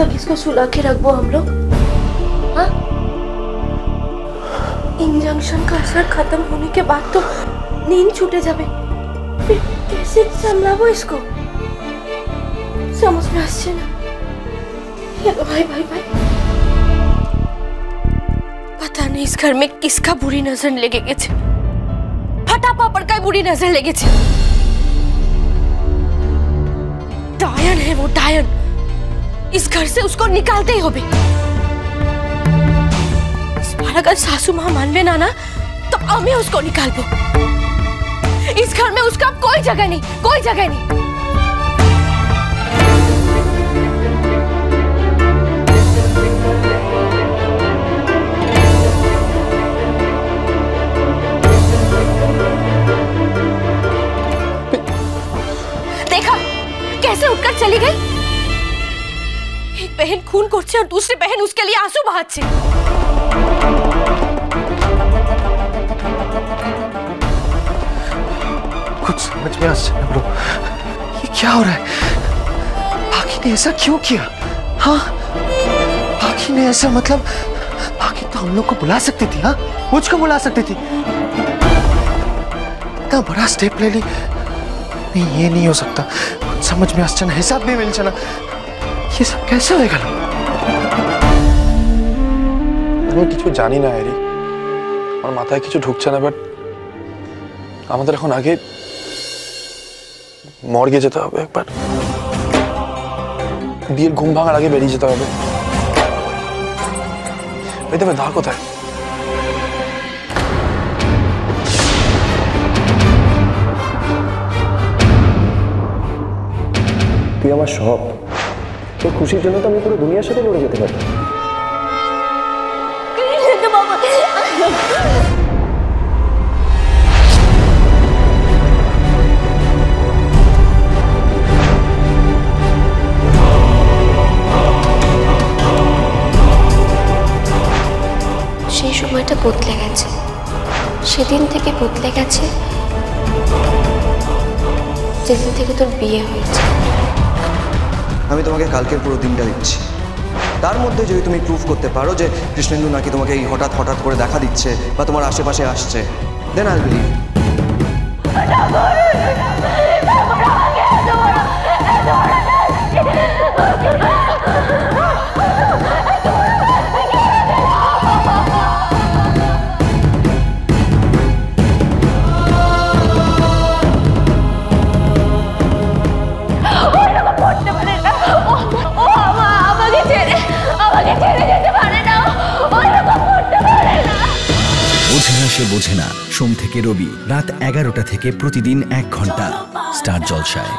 तक इसको सुला के रखबो हम लोग? हाँ? इंजेक्शन का असर खत्म होने के बाद तो नींद छूटे जावे, फिर कैसे संभलाबो इसको? समझ में आछे ना? भाई भाई भाई, पता नहीं इस घर में किसका बुरी नजर लेगे गेছে। फटा पापड़ का बुरी नजर लेगे छे। डायन है वो, डायन। इस घर से उसको निकालते ही होबे। इस बार अगर सासू मां मानवे ना तो हमें उसको निकालबो। इस घर में उसका कोई जगह नहीं, कोई जगह नहीं। देखा कैसे उठकर चली गई। एक बहन खून करছে और दूसरी बहन उसके लिए आंसू बहाচ্ছে। कुछ समझ में आना ब्रो, ये क्या हो रहा है? बाकी ने ऐसा क्यों किया? हाँ, बाकी ने ऐसा मतलब बाकी तो हम लोग को बुला सकती थी। हाँ, मुझको बुला सकती थी। इतना बड़ा स्टेप ले ली। नहीं, ये नहीं हो सकता। कुछ समझ में आना, हिसाब भी मिल जाना। ये सब कैसे होएगा? আমি কিছু জানি না এরি, আমার মাথায় কিছু ঢুকছে না। বাট আমাদের এখন আগে মর্গে যেতে হবে একবার। বিয়ের ঘুম ভাঙার আগে বেরিয়ে যেতে হবে। এই দেবে দা কোথায়? তুই আমার সব। তোর খুশির জন্য তো আমি পুরো দুনিয়ার সাথে লড়ে যেতে পারি। সেই সময়টা বদলে গেছে, সেদিন থেকে বদলে গেছে যেদিন থেকে তোর বিয়ে হয়েছে। আমি তোমাকে কালকের পুরো দিনটা দিচ্ছি। তার মধ্যে যদি তুমি প্রুফ করতে পারো যে কৃষ্ণেন্দু নাকি তোমাকে এই হঠাৎ হঠাৎ করে দেখা দিচ্ছে বা তোমার আশেপাশে আসছে, দেন আই বিলিভ। বোঝে না সে বোঝে না, সোম থেকে রবি রাত 11টা থেকে প্রতিদিন 1 ঘন্টা স্টার জলসায়।